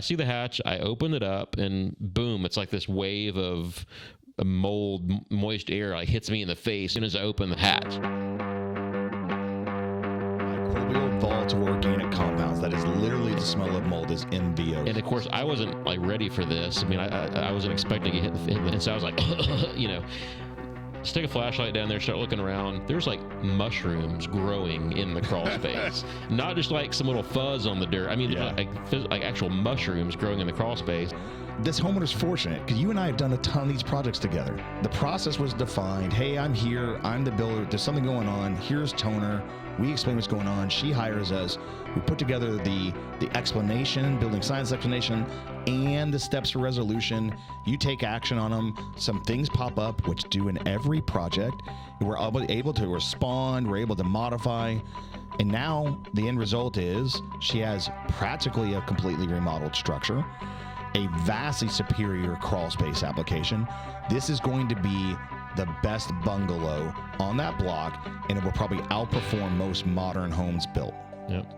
I see the hatch, I open it up, and boom, it's like this wave of moist air like hits me in the face as soon as I open the hatch. Microbial volatile organic compounds, that is literally the smell of mold, is MVO. And of course, I wasn't like ready for this. I mean, I wasn't expecting to hit and so I was like, you know, stick a flashlight down there, start looking around. There's like mushrooms growing in the crawl space. Not just like some little fuzz on the dirt. I mean, like actual mushrooms growing in the crawl space. This homeowner's fortunate because you and I have done a ton of these projects together. The process was defined. Hey, I'm here. I'm the builder. There's something going on. Here's Toner. We explain what's going on. She hires us. We put together the explanation, building science explanation, and the steps for resolution. You take action on them. Some things pop up, which do in every project. We're able to respond. We're able to modify. And now the end result is she has practically a completely remodeled structure, a vastly superior crawl space application. This is going to be the best bungalow on that block, and it will probably outperform most modern homes built. Yep.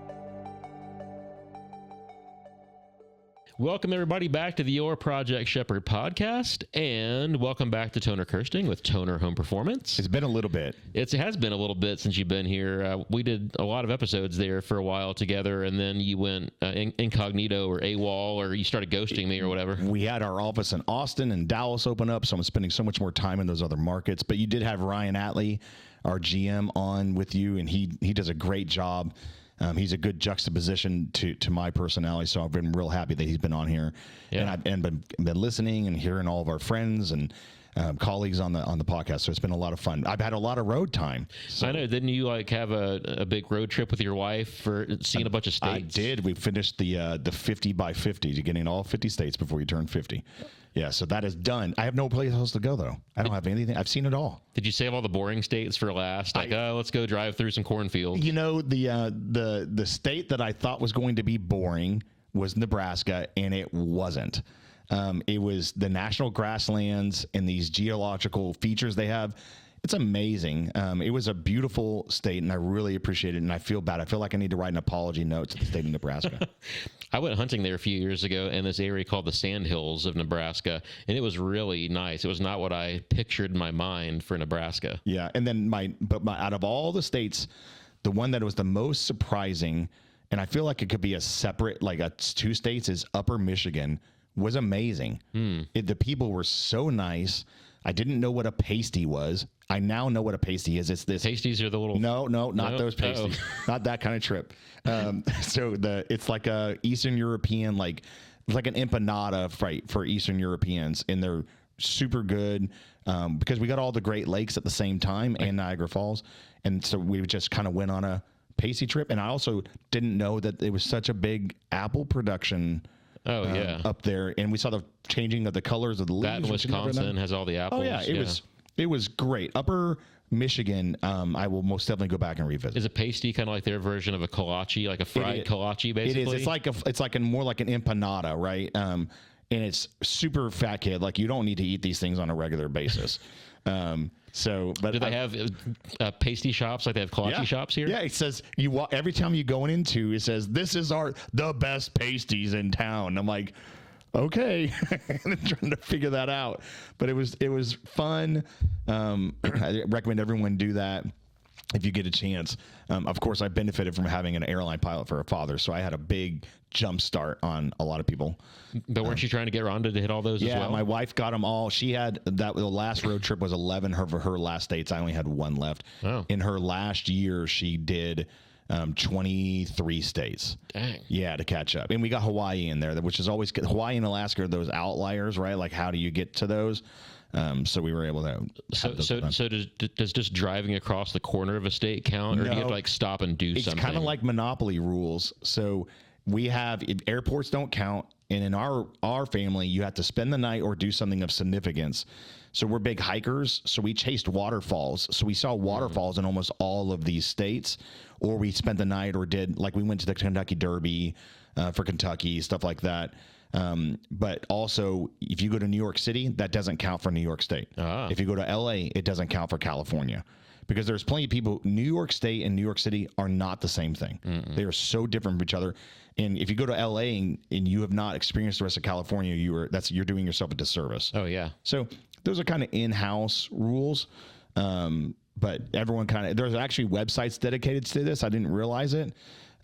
Welcome, everybody, back to the Your Project Shepherd podcast, and welcome back to Toner Kersting with Toner Home Performance. It's been a little bit. It has been a little bit since you've been here. We did a lot of episodes there for a while together, and then you went incognito or AWOL, or you started ghosting me or whatever. We had our office in Austin and Dallas open up, so I'm spending so much more time in those other markets. But you did have Ryan Atlee, our GM, on with you, and he does a great job. He's a good juxtaposition to my personality, so I've been real happy that he's been on here. Yeah. And I've been listening and hearing all of our friends and colleagues on the podcast, so it's been a lot of fun. I've had a lot of road time. So. I know. Didn't you like have a big road trip with your wife for seeing a bunch of states? I did. We finished the 50 by 50 to get in all 50 states before you turn 50. Yeah, so that is done. I have no place else to go, though. I don't have anything. I've seen it all. Did you save all the boring states for last? Like, let's go drive through some cornfields. You know, the state that I thought was going to be boring was Nebraska, and it wasn't. It was the national grasslands and these geological features they have. It's amazing. It was a beautiful state, and I really appreciate it, and I feel bad. I feel like I need to write an apology note to the state of Nebraska. I went hunting there a few years ago in this area called the Sandhills of Nebraska, and it was really nice. It was not what I pictured in my mind for Nebraska. Yeah, and then out of all the states, the one that was the most surprising, and I feel like it could be a separate, like two states, is Upper Michigan. Was amazing. The people were so nice. I didn't know what a pasty was. I now know what a pasty is. It's this. Pasties are the little. No, not those pasties. Not that kind of trip. It's like a Eastern European, like an empanada for Eastern Europeans, and they're super good because we got all the Great Lakes at the same time and Niagara Falls, and so we just kind of went on a pasty trip. And I also didn't know that it was such a big apple production. Up there, and we saw the changing of the colors of the leaves. That in Wisconsin has all the apples. Oh yeah, it was great. Upper Michigan, I will most definitely go back and revisit. Is a pasty kind of like their version of a kolache, like a fried kolache, basically? It is. It's like more like an empanada, right? And it's super fat kid. Like, you don't need to eat these things on a regular basis. Do they have pasty shops like they have kolache shops here? Yeah, it says every time you go into, it says this is the best pasties in town. I'm like, okay, and I'm trying to figure that out. But it was fun. I recommend everyone do that if you get a chance. Of course, I benefited from having an airline pilot for a father, so I had a big jump start on a lot of people. But weren't you trying to get Rhonda to hit all those as well? Yeah, my wife got them all. She had the last road trip was 11. Her last states, I only had one left. Oh. In her last year, she did 23 states. Dang. Yeah, to catch up. And we got Hawaii in there, which is always Hawaii and Alaska are those outliers, right? Like, how do you get to those? So we were able to. So does just driving across the corner of a state count, or do you have to like stop and do something? It's kind of like Monopoly rules. So we have airports don't count, and in our family, you have to spend the night or do something of significance. So we're big hikers, so we chased waterfalls. So we saw waterfalls in almost all of these states, or we spent the night, or we went to the Kentucky Derby for Kentucky, stuff like that. But also, if you go to New York City, that doesn't count for New York State. If you go to LA, it doesn't count for California, because there's plenty of people. New York State and New York City are not the same thing. They are so different from each other. And if you go to LA and you have not experienced the rest of California, you're doing yourself a disservice. Oh yeah. So those are kind of in-house rules. But everyone there's actually websites dedicated to this. I didn't realize it.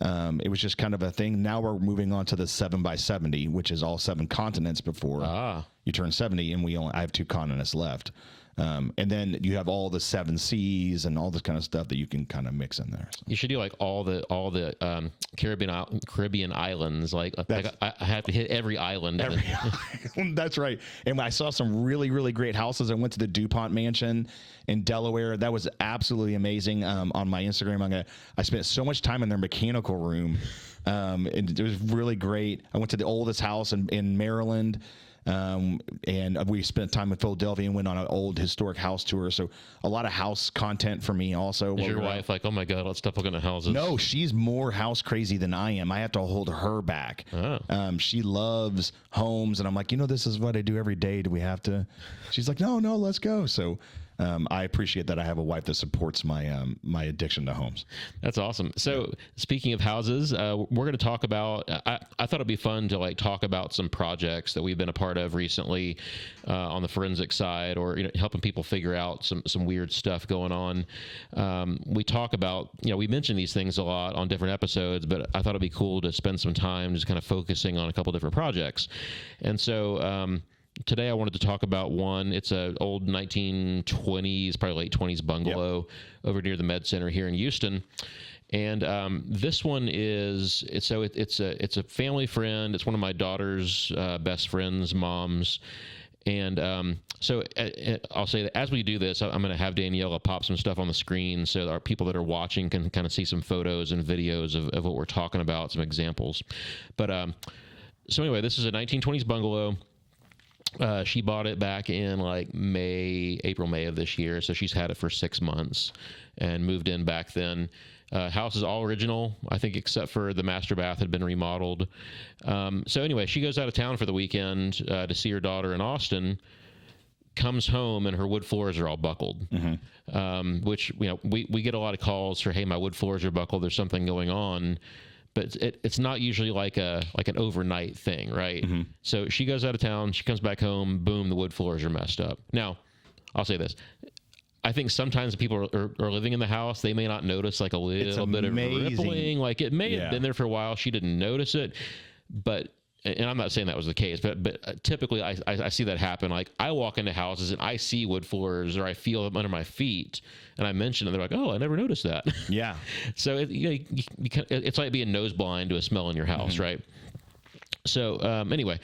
It was just kind of a thing. Now we're moving on to the 7x70, which is all 7 continents before you turn 70, and I have 2 continents left. And then you have all the 7 seas and all this kind of stuff that you can kind of mix in there. So. You should do like all the Caribbean islands. Like I have to hit every island. That's right. And I saw some really, really great houses. I went to the DuPont Mansion in Delaware. That was absolutely amazing. On my Instagram, I spent so much time in their mechanical room. And it was really great. I went to the oldest house in Maryland. And we spent time in Philadelphia and went on an old historic house tour. So a lot of house content for me also. Is your wife like, oh my God, let's stop looking at houses? No, she's more house crazy than I am. I have to hold her back. She loves homes. And I'm like, this is what I do every day. Do we have to? She's like, no, let's go. So I appreciate that I have a wife that supports my addiction to homes. That's awesome. So speaking of houses, we're going to talk about, I thought it'd be fun to talk about some projects that we've been a part of recently on the forensic side, or helping people figure out some weird stuff going on. We talk about, we mention these things a lot on different episodes, but I thought it'd be cool to spend some time just kind of focusing on a couple different projects. And so, today I wanted to talk about one. It's an old 1920s, probably late 20s bungalow over near the Med Center here in Houston. And this one it's a family friend. It's one of my daughter's best friend's moms. And so I'll say that as we do this, I'm going to have Daniela pop some stuff on the screen so that our people that are watching can kind of see some photos and videos of what we're talking about, some examples. But so anyway, this is a 1920s bungalow. She bought it back in April, May of this year. So she's had it for 6 months and moved in back then. House is all original, I think, except for the master bath had been remodeled. So anyway, she goes out of town for the weekend to see her daughter in Austin, comes home and her wood floors are all buckled, which, we get a lot of calls for, hey, my wood floors are buckled. There's something going on. But it's not usually like an overnight thing, right? So she goes out of town, she comes back home, boom, the wood floors are messed up. Now, I'll say this. I think sometimes people are living in the house, they may not notice a little bit of rippling. It may have been there for a while, she didn't notice it. But, and I'm not saying that was the case, but typically I see that happen. I walk into houses and I see wood floors or I feel them under my feet, and I mention it, and they're like, oh, I never noticed that. Yeah. So it's like being nose blind to a smell in your house, right? So anyway,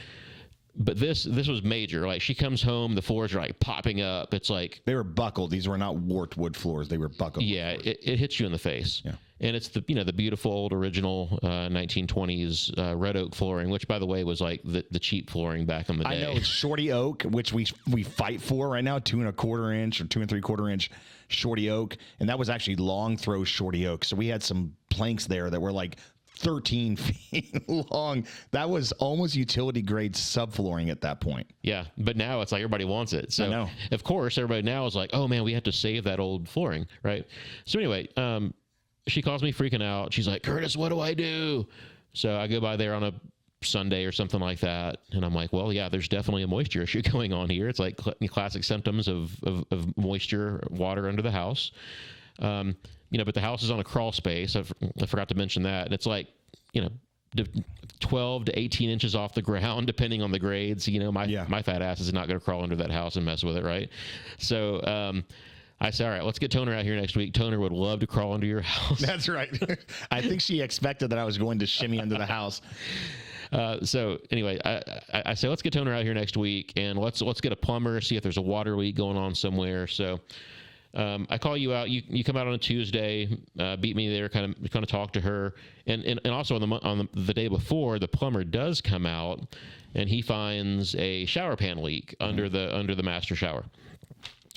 but this was major. She comes home, the floors are popping up. It's they were buckled. These were not warped wood floors. They were buckled. Yeah, it hits you in the face. Yeah. And it's the beautiful old original 1920s red oak flooring, which by the way was the cheap flooring back in the day. I know, it's shorty oak, which we fight for right now, 2 1/4 inch or 2 3/4 inch shorty oak, and that was actually long throw shorty oak. So we had some planks there that were 13 feet long. That was almost utility grade subflooring at that point. Yeah, but now it's everybody wants it. So of course everybody now is oh man, we have to save that old flooring, right? So anyway, she calls me freaking out. She's like, Curtis, what do I do? So I go by there on a Sunday or something like that, and I'm like, well, yeah, there's definitely a moisture issue going on here. It's classic symptoms of moisture, water under the house. But the house is on a crawl space. I forgot to mention that. And it's 12 to 18 inches off the ground, depending on the grades. My fat ass is not going to crawl under that house and mess with it, right? So I said, all right, let's get Toner out here next week. Toner would love to crawl under your house. That's right. I think she expected that I was going to shimmy under the house. So anyway, I say, let's get Toner out here next week, and let's get a plumber, see if there's a water leak going on somewhere. So I call you out. You come out on a Tuesday, beat me there, kind of talk to her, and also on the day before, the plumber does come out, and he finds a shower pan leak under the master shower.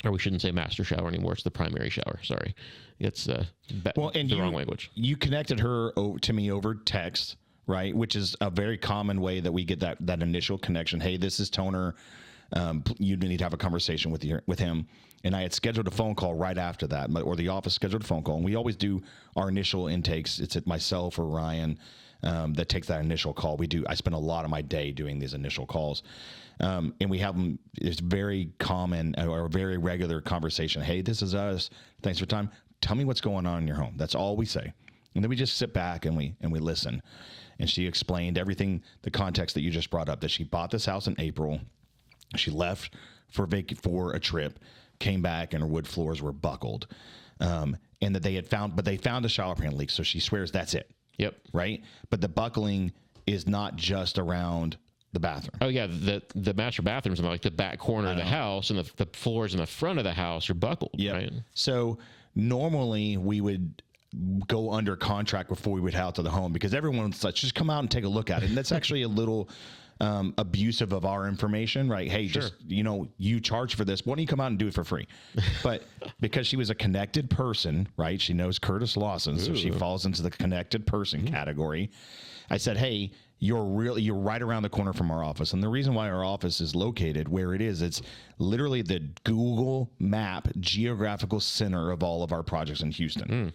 Or we shouldn't say master shower anymore. It's the primary shower. Sorry, it's the wrong language. You connected her to me over text, right? Which is a very common way that we get that initial connection. Hey, this is Toner. you need to have a conversation with him. And I had scheduled a phone call right after that, or the office scheduled a phone call. And we always do our initial intakes. It's at myself or Ryan that takes that initial call. I spend a lot of my day doing these initial calls. And we have them, it's very common or a very regular conversation. Hey, this is us. Thanks for your time. Tell me what's going on in your home. That's all we say. And then we just sit back and we listen. And she explained everything, the context that you just brought up, that she bought this house in April. She left for a trip, came back, and her wood floors were buckled. And that they found a shower pan leak. So she swears that's it. Yep. Right. But the buckling is not just around the bathroom. Oh yeah, the master bathrooms in like the back corner of the house, and the floors in the front of the house are buckled. Yeah. Right? So normally we would go under contract before we would head out to the home, because everyone's like, just come out and take a look at it. And that's actually a little abusive of our information, right? Hey, Sure. just, you charge for this. Why don't you come out and do it for free? But because she was a connected person, right? She knows Curtis Lawson, so she falls into the connected person category. I said, hey, you're right around the corner from our office. And the reason why our office is located where it is, it's literally the Google map geographical center of all of our projects in Houston.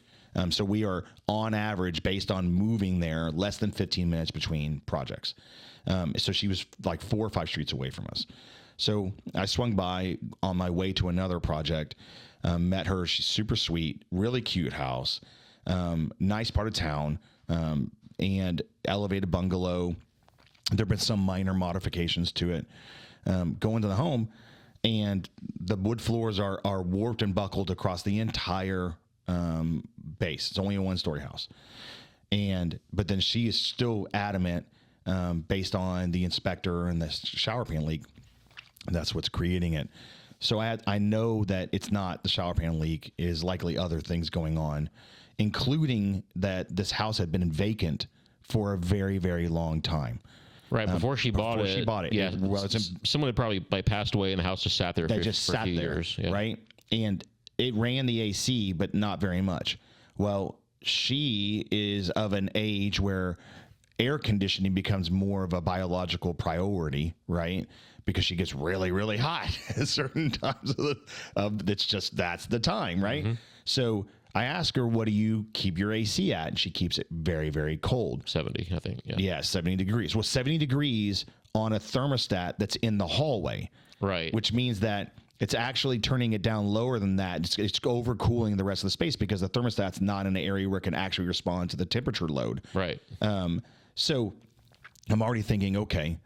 So we are, on average, based on moving there, less than 15 minutes between projects. So she was like 4 or 5 streets away from us. So I swung by on my way to another project, met her. She's super sweet, really cute house, nice part of town, and elevated bungalow. There have been some minor modifications to it. Go into the home, and the wood floors are warped and buckled across the entire base. It's only a 1-story house. But then she is still adamant, based on the inspector and the shower pan leak, that's what's creating it. So I know that it's not the shower pan leak, is likely other things going on, including that this house had been vacant for a very, very long time. Right, before she bought it. Yeah, someone had probably passed away, and the house just sat there for a few years. Yeah. Right? And it ran the AC, but not very much. Well, she is of an age where air conditioning becomes more of a biological priority, right? Because she gets really, really hot at certain times that's the time, right? Mm-hmm. So I ask her, what do you keep your AC at? And she keeps it very, very cold. 70, I think. Yeah, 70 degrees. Well, 70 degrees on a thermostat that's in the hallway. Right. Which means that it's actually turning it down lower than that. It's overcooling the rest of the space, because the thermostat's not in an area where it can actually respond to the temperature load. Right. So I'm already thinking, okay,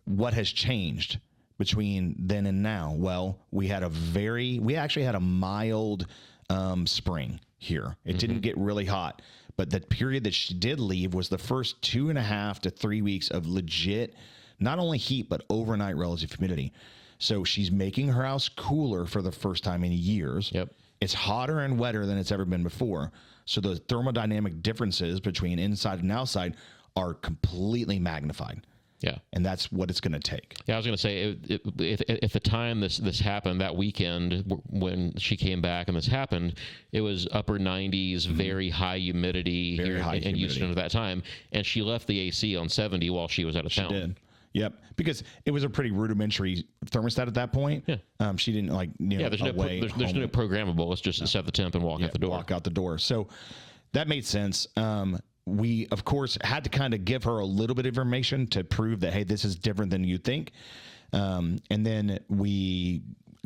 what has changed between then and now? Well, we actually had a mild spring here. It didn't get really hot, but the period that she did leave was the first 2.5 to 3 weeks of legit, not only heat, but overnight relative humidity. So she's making her house cooler for the first time in years. Yep. It's hotter and wetter than it's ever been before. So the thermodynamic differences between inside and outside are completely magnified. Yeah. And that's what it's going to take. Yeah, I was going to say, at the time this happened, that weekend when she came back and this happened, it was upper 90s, very high humidity in Houston at that time. And she left the AC on 70 while she was out of town. She did. Yep, because it was a pretty rudimentary thermostat at that point. Yeah. She didn't there's no programmable. It's just set the temp and walk out the door. Walk out the door. So that made sense. We, of course, had to kind of give her a little bit of information to prove that, hey, this is different than you think. And then we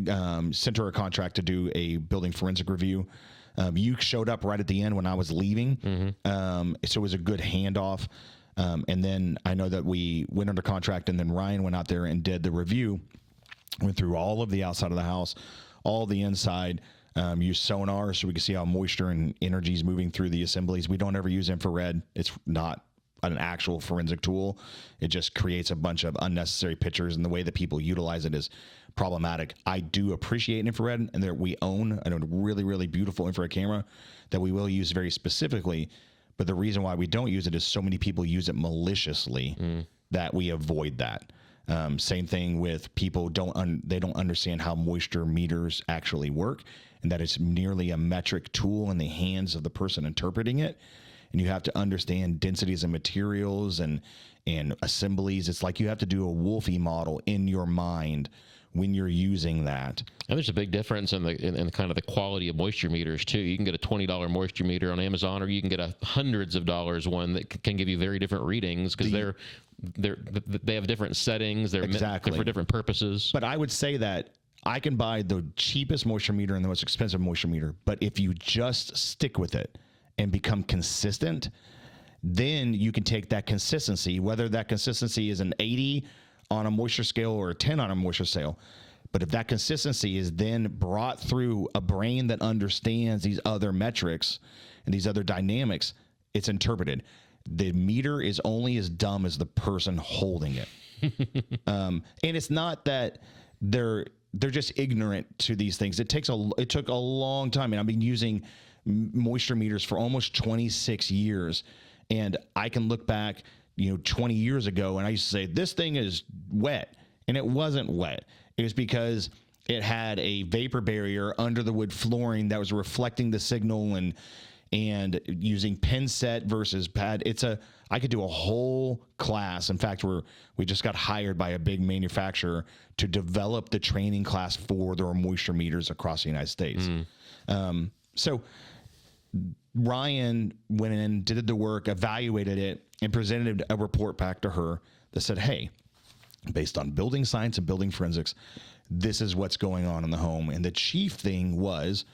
sent her a contract to do a building forensic review. You showed up right at the end when I was leaving. Mm-hmm. So it was a good handoff. And then I know that we went under contract, and then Ryan went out there and did the review, went through all of the outside of the house, all the inside. Use sonar so we can see how moisture and energy is moving through the assemblies. We don't ever use infrared. It's not an actual forensic tool. It just creates a bunch of unnecessary pictures, and the way that people utilize it is problematic. I do appreciate infrared, and that we own a really, really beautiful infrared camera that we will use very specifically. But the reason why we don't use it is so many people use it maliciously that we avoid that. Same thing with people they don't understand how moisture meters actually work, and that it's merely a metric tool in the hands of the person interpreting it. And you have to understand densities of materials and assemblies. It's like you have to do a Wolfie model in your mind when you're using that. And there's a big difference in the kind of the quality of moisture meters too. You can get a $20 moisture meter on Amazon, or you can get a hundreds of dollars one that can give you very different readings because they have different settings. They're meant for different purposes. But I would say that I can buy the cheapest moisture meter and the most expensive moisture meter, but if you just stick with it and become consistent, then you can take that consistency, whether that consistency is an 80 on a moisture scale or a 10 on a moisture scale. But if that consistency is then brought through a brain that understands these other metrics and these other dynamics, it's interpreted. The meter is only as dumb as the person holding it. And it's not that they're just ignorant to these things. It took a long time. And I've been using moisture meters for almost 26 years. And I can look back, 20 years ago, and I used to say, this thing is wet. And it wasn't wet. It was because it had a vapor barrier under the wood flooring that was reflecting the signal and using pin set versus pad. I could do a whole class. In fact, we just got hired by a big manufacturer to develop the training class for their moisture meters across the United States. So Ryan went in, did the work, evaluated it, and presented a report back to her that said, hey, based on building science and building forensics, this is what's going on in the home. And the chief thing was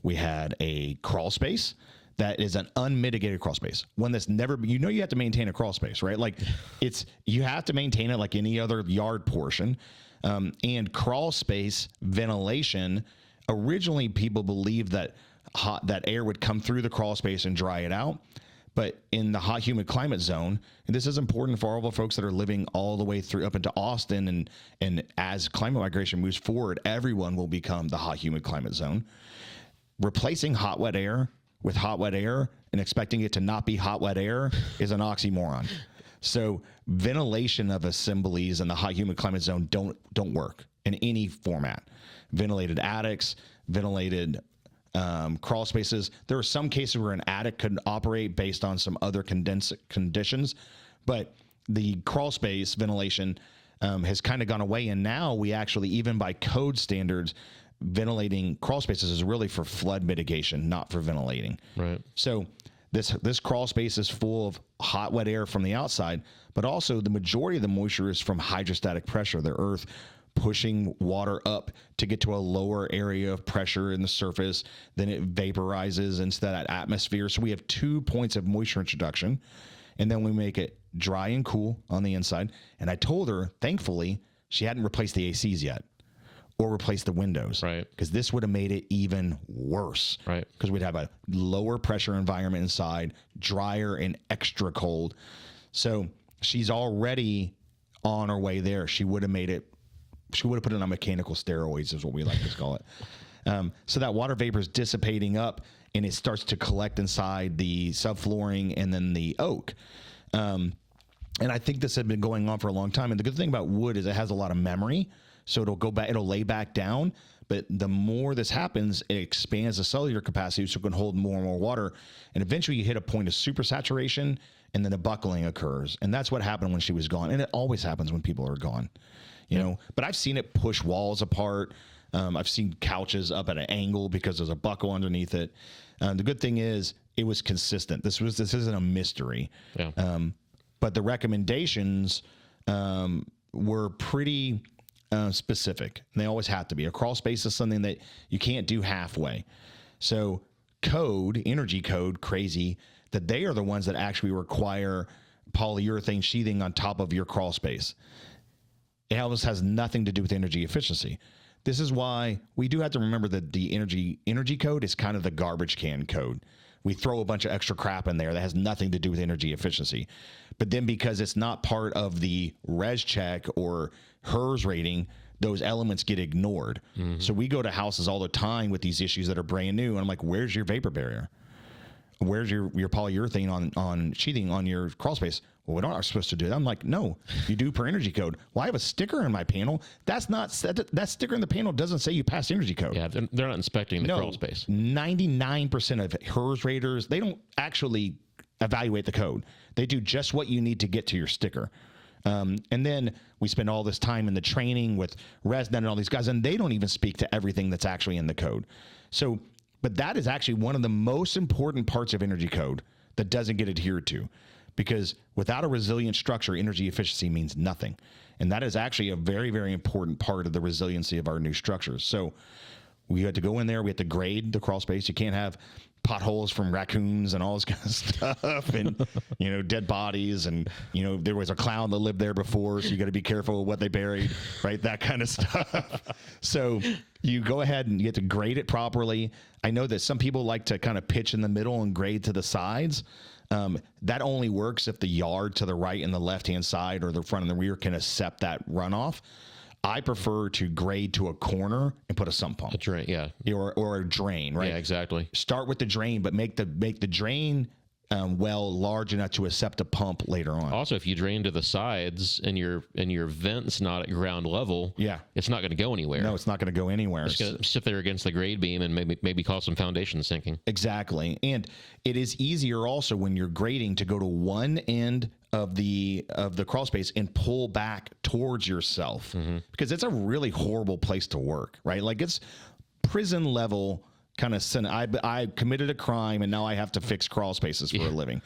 we had a crawl space that is an unmitigated crawl space, one that's never, you have to maintain a crawl space, right? Like you have to maintain it like any other yard portion. And crawl space ventilation, originally people believed that that air would come through the crawl space and dry it out. But in the hot, humid climate zone, and this is important for all the folks that are living all the way through up into Austin, and as climate migration moves forward, everyone will become the hot, humid climate zone. Replacing hot, wet air with hot, wet air and expecting it to not be hot, wet air is an oxymoron. So ventilation of assemblies in the hot, humid climate zone don't work in any format. Ventilated attics, ventilated crawl spaces. There are some cases where an attic could operate based on some other conditions, but the crawl space ventilation has kind of gone away. And now we actually, even by code standards, ventilating crawl spaces is really for flood mitigation, not for ventilating. Right. So this crawl space is full of hot, wet air from the outside, but also the majority of the moisture is from hydrostatic pressure, the earth pushing water up to get to a lower area of pressure in the surface. Then it vaporizes into that atmosphere. So we have 2 points of moisture introduction, and then we make it dry and cool on the inside. And I told her, thankfully, she hadn't replaced the ACs yet or replaced the windows. Right. Because this would have made it even worse. Right. Because we'd have a lower pressure environment inside, drier and extra cold. So she's already on her way there. She would have put it on mechanical steroids, is what we like to call it. So that water vapor is dissipating up, and it starts to collect inside the subflooring and then the oak. And I think this had been going on for a long time. And the good thing about wood is it has a lot of memory, so it'll lay back down. But the more this happens, it expands the cellular capacity, so it can hold more and more water. And eventually you hit a point of supersaturation, and then the buckling occurs. And that's what happened when she was gone. And it always happens when people are gone. But I've seen it push walls apart. I've seen couches up at an angle because there's a buckle underneath it. The good thing is it was consistent. This isn't a mystery. Yeah. But the recommendations were pretty specific. And they always have to be. A crawl space is something that you can't do halfway. So energy code, crazy, that they are the ones that actually require polyurethane sheathing on top of your crawl space. It almost has nothing to do with energy efficiency. This is why we do have to remember that the energy code is kind of the garbage can code. We throw a bunch of extra crap in there that has nothing to do with energy efficiency. But then because it's not part of the res check or HERS rating, those elements get ignored. Mm-hmm. So we go to houses all the time with these issues that are brand new. And I'm like, where's your vapor barrier? Where's your polyurethane on sheathing on your crawl space? Well, we're not supposed to do that. I'm like, no, you do per energy code. Well, I have a sticker in my panel. That sticker in the panel doesn't say you passed energy code. Yeah, they're not inspecting the crawl space. 99% of HERS raters, they don't actually evaluate the code. They do just what you need to get to your sticker. And then we spend all this time in the training with Resnet and all these guys, and they don't even speak to everything that's actually in the code. So, but that is actually one of the most important parts of energy code that doesn't get adhered to, because without a resilient structure, energy efficiency means nothing. And that is actually a very, very important part of the resiliency of our new structures. So we had to go in there, we had to grade the crawl space. You can't have potholes from raccoons and all this kind of stuff, and dead bodies, and there was a clown that lived there before, so you got to be careful of what they buried, right? That kind of stuff. So you go ahead and you get to grade it properly. I know that some people like to kind of pitch in the middle and grade to the sides. That only works if the yard to the right and the left-hand side or the front and the rear can accept that runoff. I prefer to grade to a corner and put a sump pump. A drain, yeah. Or a drain, right? Yeah, exactly. Start with the drain, but make the drain well large enough to accept a pump later on. Also, if you drain to the sides and your vent's not at ground level, it's not going to go anywhere. No, it's not going to go anywhere. It's going to sit there against the grade beam and maybe cause some foundation sinking. Exactly. And it is easier also when you're grading to go to one end of the crawl space and pull back towards yourself, because it's a really horrible place to work, right? Like, it's prison level kind of sin. I committed a crime and now I have to fix crawl spaces for a living.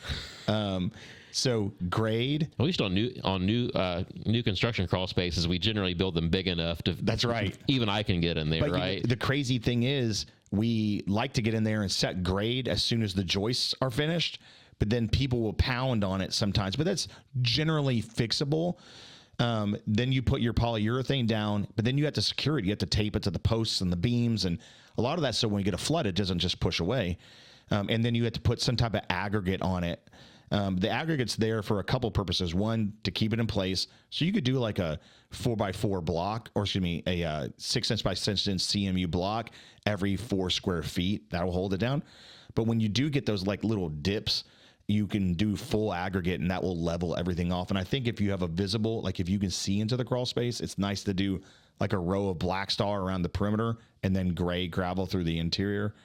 So grade. At least on new construction crawl spaces, we generally build them big enough to. That's right. Even I can get in there, but right? The crazy thing is, we like to get in there and set grade as soon as the joists are finished, but then people will pound on it sometimes. But that's generally fixable. Then you put your polyurethane down, but then you have to secure it. You have to tape it to the posts and the beams, and a lot of that, so when you get a flood, it doesn't just push away. And then you have to put some type of aggregate on it. The aggregate's there for a couple purposes. One, to keep it in place. So you could do like a 4x4 block, or excuse me, a 6" by 6" CMU block every 4 square feet. That will hold it down. But when you do get those like little dips, you can do full aggregate, and that will level everything off. And I think if you have a visible, like if you can see into the crawl space, it's nice to do like a row of black star around the perimeter and then gray gravel through the interior.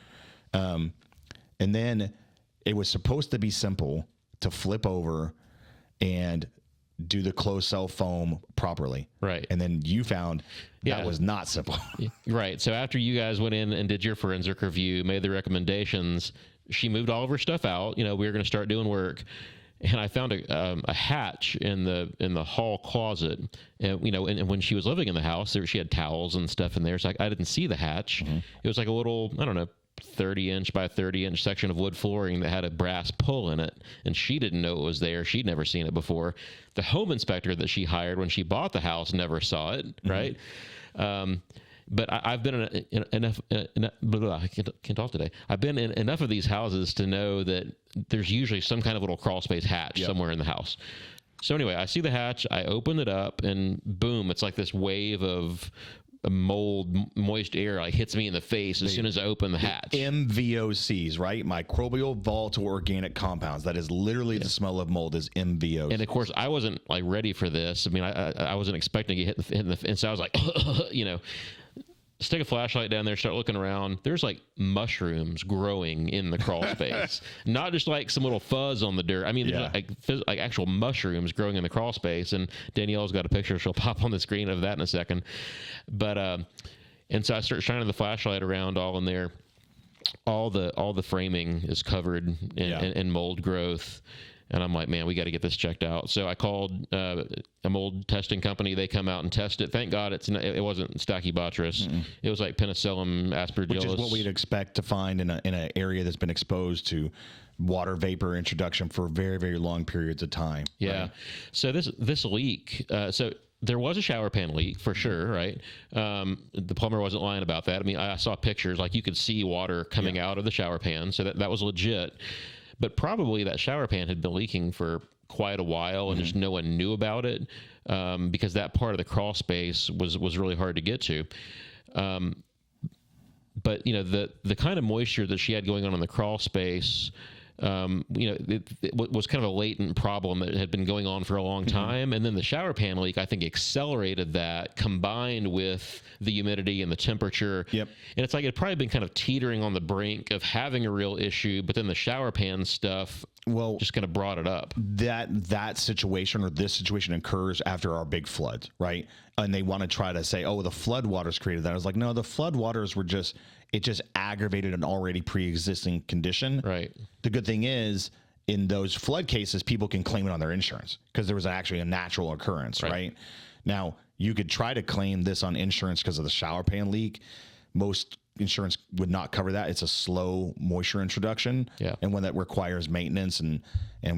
And then it was supposed to be simple to flip over and do the closed cell foam properly. Right. And then you found that was not simple. Right. So after you guys went in and did your forensic review, made the recommendations, she moved all of her stuff out. We were going to start doing work. And I found a hatch in the hall closet, and and when she was living in the house, she had towels and stuff in there. So I didn't see the hatch. It was like a little, I don't know, 30-inch by 30-inch section of wood flooring that had a brass pull in it, and she didn't know it was there. She'd never seen it before. The home inspector that she hired when she bought the house never saw it, right? But I've been in enough. I can't talk today. I've been in enough of these houses to know that there's usually some kind of little crawl space hatch somewhere in the house. So anyway, I see the hatch. I open it up, and boom! It's like this wave of moist air like hits me in the face as soon as I open the hatch. MVOCs, right? Microbial volatile organic compounds. That is literally the smell of mold, is MVOCs. And of course, I wasn't like ready for this. I mean, I wasn't expecting to get hit in the and so I was like, stick a flashlight down there, start looking around. There's like mushrooms growing in the crawl space, not just like some little fuzz on the dirt. I mean, there's like actual mushrooms growing in the crawl space. And Danielle's got a picture. She'll pop on the screen of that in a second. But, and so I start shining the flashlight around all in there. All the framing is covered in mold growth. And I'm like, man, we got to get this checked out. So I called a mold testing company. They come out and test it. Thank God it wasn't Stachybotrys. It was like Penicillium aspergillus. Which is what we'd expect to find in an area that's been exposed to water vapor introduction for very, very long periods of time. Yeah. Right? So this leak, so there was a shower pan leak for sure, right? The plumber wasn't lying about that. I mean, I saw pictures, like you could see water coming out of the shower pan. So that was legit. But probably that shower pan had been leaking for quite a while, and just no one knew about it because that part of the crawl space was really hard to get to. But the kind of moisture that she had going on in the crawl space, it was kind of a latent problem that had been going on for a long time. And then the shower pan leak, I think, accelerated that, combined with the humidity and the temperature. Yep. And it's like it'd probably been kind of teetering on the brink of having a real issue, but then the shower pan stuff Well, just kind of brought it up. That situation or this situation occurs after our big floods, right? And they want to try to say, oh, the flood waters created that. I was like, no, the flood waters were just aggravated an already pre-existing condition. Right. The good thing is, in those flood cases, people can claim it on their insurance because there was actually a natural occurrence, right? Now, you could try to claim this on insurance because of the shower pan leak. Most insurance would not cover that. It's a slow moisture introduction, and one that requires maintenance. And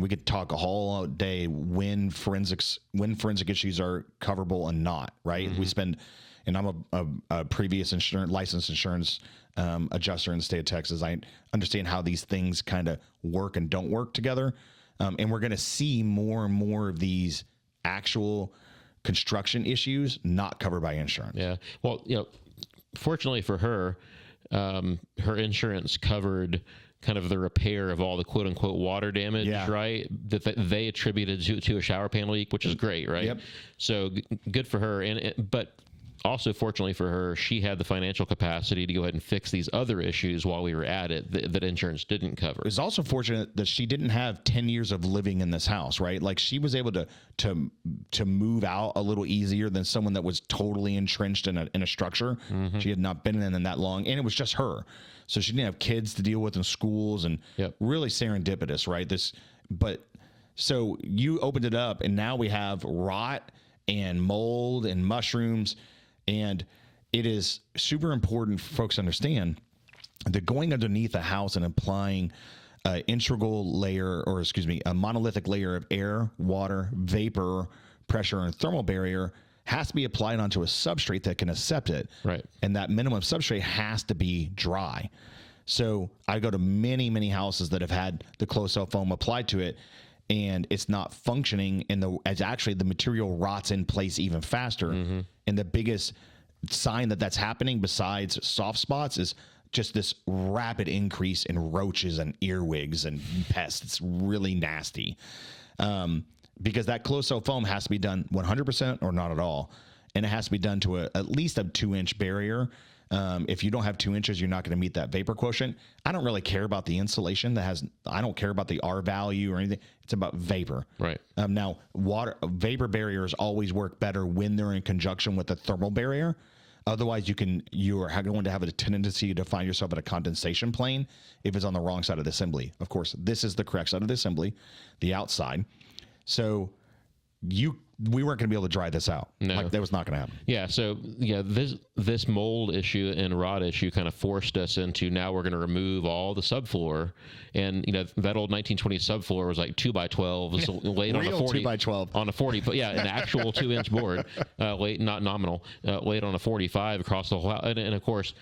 we could talk a whole day when forensic issues are coverable and not, right? We spend, and I'm a previous licensed insurance adjuster in the state of Texas. I understand how these things kind of work and don't work together, and we're going to see more and more of these actual construction issues not covered by insurance. Yeah. Well, fortunately for her, her insurance covered kind of the repair of all the quote unquote water damage, right? That they attributed to a shower pan leak, which is great, right? Yep. So good for her. But also, fortunately for her, she had the financial capacity to go ahead and fix these other issues while we were at it that insurance didn't cover. It's also fortunate that she didn't have 10 years of living in this house, right? Like, she was able to move out a little easier than someone that was totally entrenched in a structure. She had not been in them that long, and it was just her. So she didn't have kids to deal with in schools, and really serendipitous, right? So you opened it up, and now we have rot and mold and mushrooms. And it is super important for folks to understand that going underneath a house and applying a monolithic layer of air, water, vapor, pressure, and thermal barrier has to be applied onto a substrate that can accept it. Right. And that minimum substrate has to be dry. So I go to many, many houses that have had the closed cell foam applied to it, and it's not functioning, as actually the material rots in place even faster. And the biggest sign that that's happening, besides soft spots, is just this rapid increase in roaches and earwigs and pests. It's really nasty, because that closed cell foam has to be done 100% or not at all, and it has to be done to at least a 2-inch barrier. If you don't have 2 inches, you're not going to meet that vapor quotient. I don't really care about the insulation I don't care about the R value or anything. It's about vapor. Right. Now, vapor barriers always work better when they're in conjunction with a thermal barrier. Otherwise, you are going to have a tendency to find yourself at a condensation plane if it's on the wrong side of the assembly. Of course, this is the correct side of the assembly, the outside. So we weren't going to be able to dry this out. No. Like, that was not going to happen. Yeah. So this mold issue and rot issue kind of forced us into, now we're going to remove all the subfloor, and that old 1920 subfloor was like 2x12 laid on a 40 2x12 on a 40, but an actual 2-inch board, laid, not nominal, laid on a 45 across the whole house. And of course,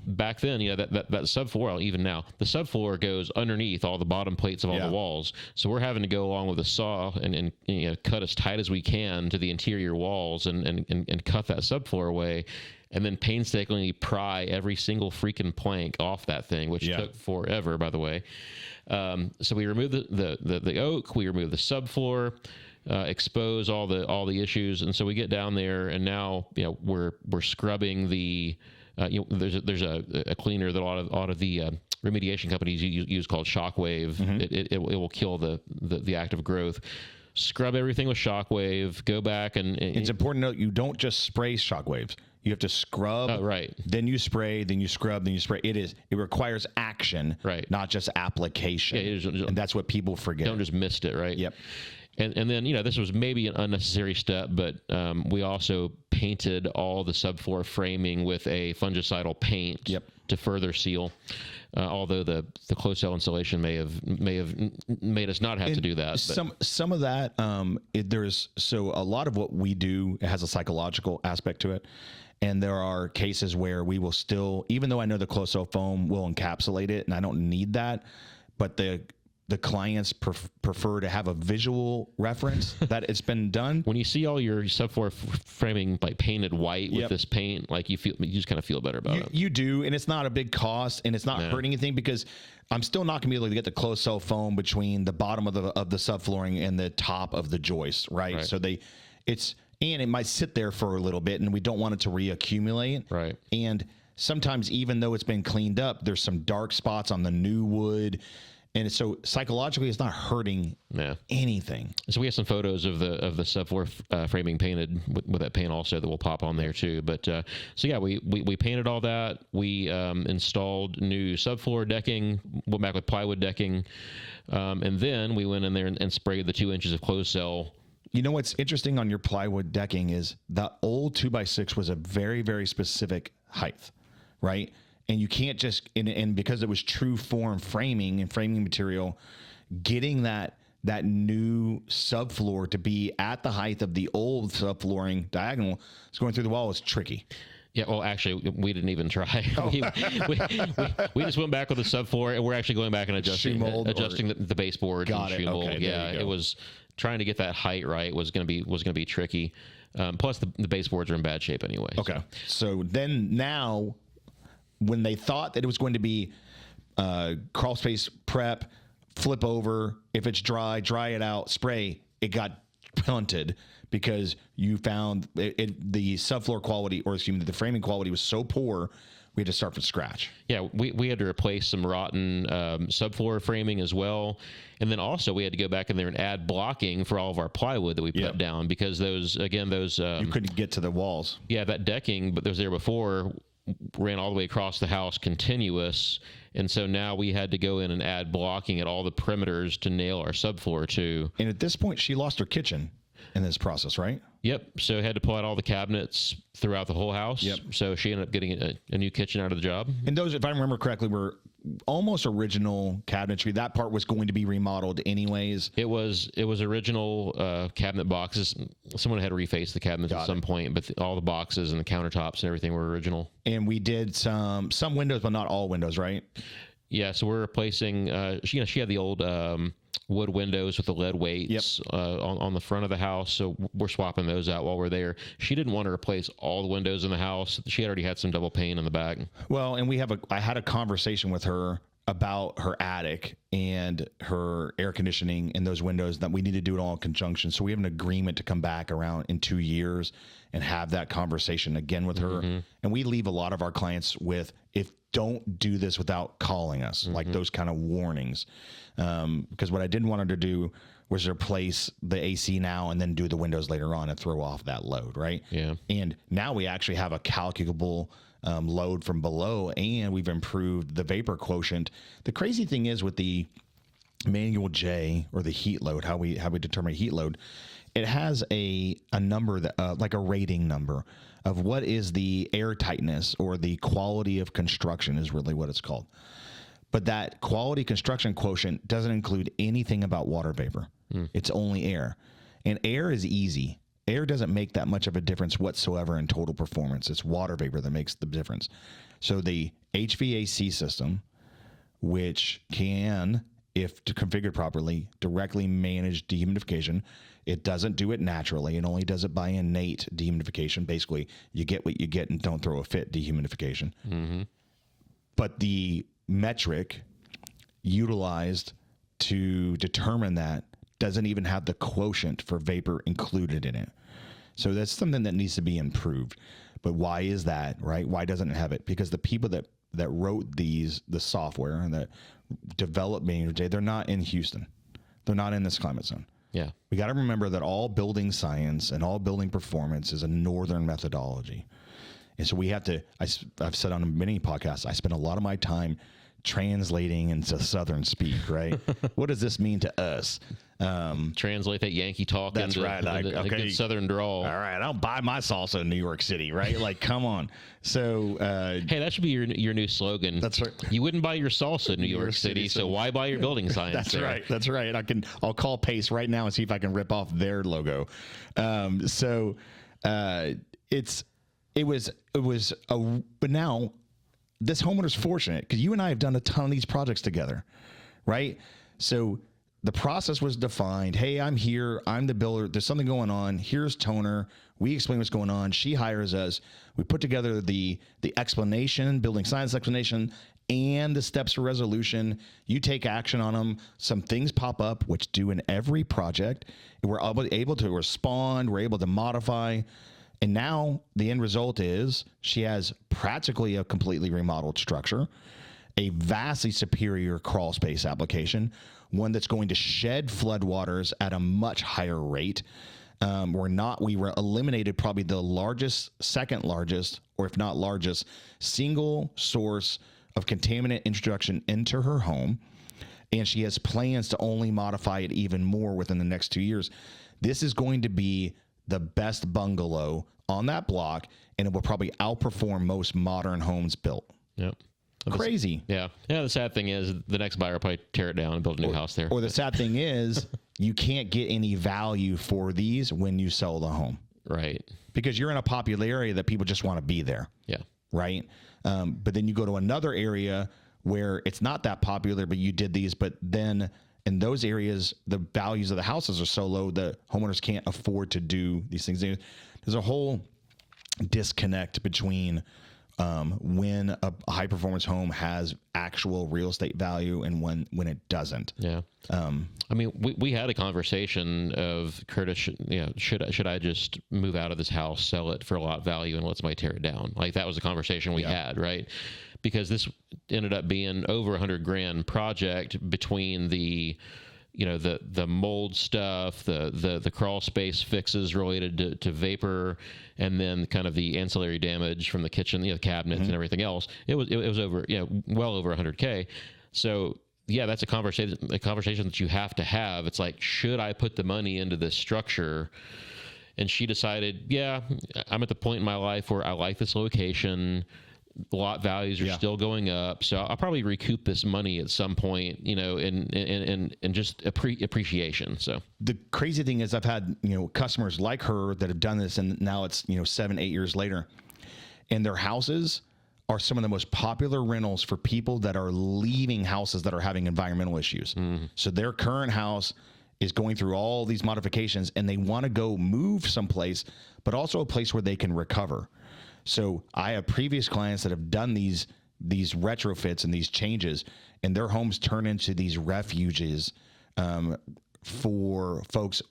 back then, that subfloor, well, even now, the subfloor goes underneath all the bottom plates of all the walls. So we're having to go along with a saw and cut as tight as we can to the interior walls and cut that subfloor away, and then painstakingly pry every single freaking plank off that thing, which took forever, by the way. So we removed the oak, we removed the subfloor, expose all the issues, and so we get down there, and now we're scrubbing the. There's a cleaner that a lot of the remediation companies use called Shockwave. It will kill the active growth. Scrub everything with Shockwave. Go back and it's important to note, you don't just spray Shockwaves. You have to scrub, right? Then you spray, then you scrub, then you spray. It requires action, right? Not just application. And that's what people forget. Don't just mist it, right? Yep. And then, this was maybe an unnecessary step, but we also painted all the subfloor framing with a fungicidal paint to further seal. Although the closed cell insulation may have made us not have to do that. Some of that, so a lot of what we do has a psychological aspect to it. And there are cases where we will still, even though I know the closed cell foam will encapsulate it and I don't need that, but the clients prefer to have a visual reference that it's been done. When you see all your subfloor framing like painted white with this paint, like you just kind of feel better about it. You do, and it's not a big cost, and it's not hurting anything, because I'm still not going to be able to get the closed cell foam between the bottom of the subflooring and the top of the joist, right? So it might sit there for a little bit, and we don't want it to reaccumulate, right? And sometimes, even though it's been cleaned up, there's some dark spots on the new wood. And so psychologically, it's not hurting anything. So we have some photos of the subfloor framing painted with that paint also that will pop on there too. But so yeah, we painted all that. We installed new subfloor decking, went back with plywood decking, and then we went in there and sprayed the 2 inches of closed cell. You know what's interesting on your plywood decking is the old 2x6 was a very, very specific height, right? And you can't just, and because it was true form framing and framing material, getting that new subfloor to be at the height of the old subflooring diagonal, it's going through the wall, is tricky. Yeah, well, actually, we didn't even try. we just went back with the subfloor, and we're actually going back and adjusting the baseboards and shoe mold. Okay, yeah, it was trying to get that height right was going to be tricky. Plus, the baseboards are in bad shape anyway. Okay, so then now, when they thought that it was going to be crawl space prep, flip over, if it's dry it out, spray, it got punted because you found the subfloor quality, or excuse me, the framing quality was so poor, we had to start from scratch. Yeah, we had to replace some rotten subfloor framing as well. And then also we had to go back in there and add blocking for all of our plywood that we put down, because those you couldn't get to the walls. Yeah, that decking, but that was there before, ran all the way across the house continuous, and so now we had to go in and add blocking at all the perimeters to nail our subfloor too. And at this point, she lost her kitchen in this process, right? Yep. So had to pull out all the cabinets throughout the whole house. Yep. So she ended up getting a new kitchen out of the job. And those, if I remember correctly, were almost original cabinetry. That part was going to be remodeled anyways. It was original cabinet boxes. Someone had to reface the cabinets at some point, but all the boxes and the countertops and everything were original. And we did some windows, but not all windows, right? Yeah. So we're replacing. She had the old wood windows with the lead weights on the front of the house, so we're swapping those out while we're there. She didn't want to replace all the windows in the house. She already had some double pane in the back. Well, and I had a conversation with her about her attic and her air conditioning and those windows, that we need to do it all in conjunction. So we have an agreement to come back around in 2 years and have that conversation again with her. And we leave a lot of our clients with, don't do this without calling us, like those kind of warnings. Because what I didn't want her to do was replace the AC now and then do the windows later on and throw off that load, right? Yeah. And now we actually have a calculable load from below, and we've improved the vapor quotient. The crazy thing is with the manual J, or the heat load, how we determine heat load, it has a number that like a rating number of what is the air tightness, or the quality of construction is really what it's called. But that quality construction quotient doesn't include anything about water vapor. It's only air. And air is easy. Air doesn't make that much of a difference whatsoever in total performance. It's water vapor that makes the difference. So the HVAC system, which can, if configured properly, directly manage dehumidification. It doesn't do it naturally. It only does it by innate dehumidification. Basically, you get what you get and don't throw a fit dehumidification. But the metric utilized to determine that doesn't even have the quotient for vapor included in it. So that's something that needs to be improved. But why is that, right? Why doesn't it have it? Because the people that wrote the software and that developed Manual J, they're not in Houston. They're not in this climate zone. Yeah. We got to remember that all building science and all building performance is a northern methodology. And so we have to, I've said on many podcasts, I spend a lot of my time translating into southern speak, right? What does this mean to us? Translate that Yankee talk into a good southern drawl. All right, I don't buy my salsa in New York City, right? Like, come on. So, hey, that should be your new slogan. That's right. You wouldn't buy your salsa in New York City, so why buy your building science? That's there? right. That's right. I'll call Pace right now and see if I can rip off their logo. But now this homeowner's fortunate because you and I have done a ton of these projects together, right? So the process was defined. Hey, I'm here. I'm the builder. There's something going on. Here's Toner. We explain what's going on. She hires us. We put together the explanation, building science explanation, and the steps for resolution. You take action on them. Some things pop up, which do in every project. We're able to respond. We're able to modify. And now the end result is she has practically a completely remodeled structure, a vastly superior crawl space application, one that's going to shed floodwaters at a much higher rate. We were eliminated probably the largest, second largest, or if not largest, single source of contaminant introduction into her home. And she has plans to only modify it even more within the next 2 years. This is going to be the best bungalow on that block, and it will probably outperform most modern homes built. Yep. Crazy. Yeah. The sad thing is the next buyer will probably tear it down and build a new house there. Or the sad thing is you can't get any value for these when you sell the home. Right. Because you're in a popular area that people just want to be there. Yeah. Right. But then you go to another area where it's not that popular, but you did these, but then in those areas, the values of the houses are so low that homeowners can't afford to do these things. There's a whole disconnect between when a high performance home has actual real estate value and when it doesn't. Yeah. I mean, we had a conversation of, Curtis, should I just move out of this house, sell it for a lot of value, and let somebody tear it down? Like, that was a conversation we had, right? Because this ended up being over $100,000 project between the mold stuff, the crawl space fixes related to vapor, and then kind of the ancillary damage from the kitchen, the cabinets and everything else. It was over, well over $100K. So yeah, that's a conversation that you have to have. It's like, should I put the money into this structure? And she decided, yeah, I'm at the point in my life where I like this location. Lot values are still going up, so I'll probably recoup this money at some point, in just appreciation. So the crazy thing is, I've had customers like her that have done this, and now it's 7-8 years later, and their houses are some of the most popular rentals for people that are leaving houses that are having environmental issues. So their current house is going through all these modifications, and they want to go move someplace, but also a place where they can recover. So I have previous clients that have done these retrofits and these changes, and their homes turn into these refuges for folks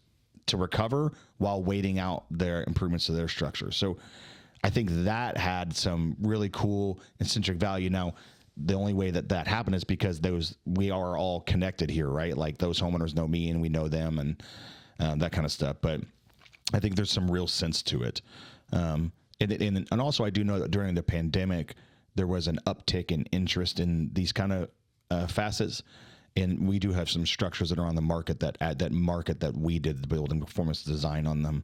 to recover while waiting out their improvements to their structure. So I think that had some really cool intrinsic value. Now, the only way that happened is because we are all connected here, right? Like, those homeowners know me and we know them, and that kind of stuff. But I think there's some real sense to it. And also, I do know that during the pandemic, there was an uptick in interest in these kind of facets. And we do have some structures that are on the market that we did the building performance design on them.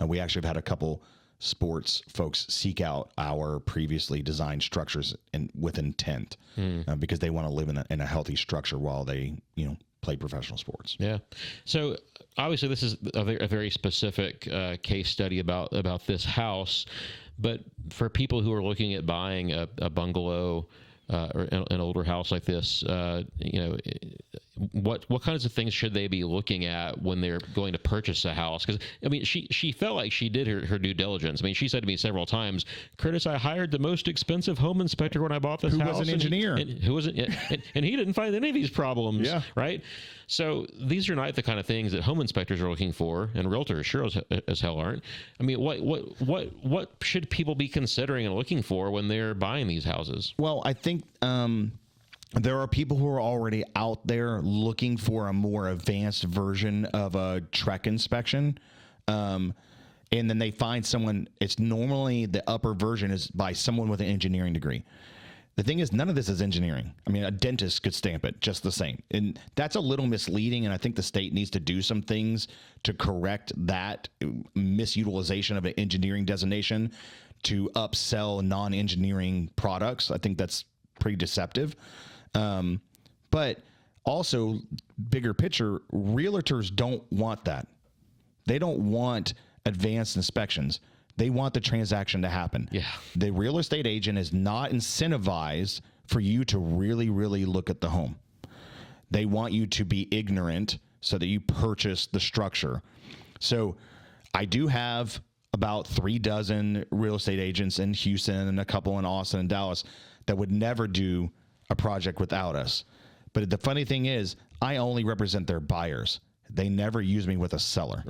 We actually have had a couple sports folks seek out our previously designed structures with intent because they want to live in a healthy structure while they play professional sports. Yeah. So obviously this is a very specific case study about this house, but for people who are looking at buying a bungalow or an older house like this, what kinds of things should they be looking at when they're going to purchase a house? Because I mean, she felt like she did her due diligence. I mean, she said to me several times, "Curtis, I hired the most expensive home inspector when I bought this house. Who was an engineer? And he didn't find any of these problems." Yeah. Right. So these are not the kind of things that home inspectors are looking for, and realtors sure as hell aren't. I mean, what should people be considering and looking for when they're buying these houses? Well, I think there are people who are already out there looking for a more advanced version of a TREC inspection. And then they find someone, it's normally the upper version is by someone with an engineering degree. The thing is, none of this is engineering. I mean, a dentist could stamp it just the same. And that's a little misleading, and I think the state needs to do some things to correct that misutilization of an engineering designation to upsell non-engineering products. I think that's pretty deceptive. But also, bigger picture, realtors don't want that. They don't want advanced inspections. They want the transaction to happen. Yeah. The real estate agent is not incentivized for you to really, really look at the home. They want you to be ignorant so that you purchase the structure. So I do have about 36 real estate agents in Houston and a couple in Austin and Dallas that would never do a project without us. But the funny thing is, I only represent their buyers. They never use me with a seller.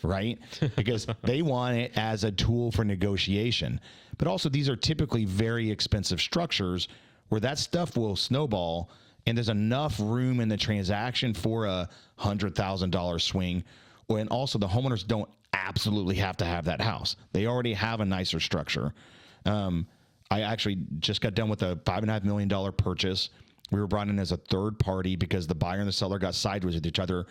Right? Because they want it as a tool for negotiation. But also, these are typically very expensive structures where that stuff will snowball, and there's enough room in the transaction for a $100,000 swing. And also the homeowners don't absolutely have to have that house. They already have a nicer structure. I actually just got done with a $5.5 million purchase. We were brought in as a third party because the buyer and the seller got sideways with each other,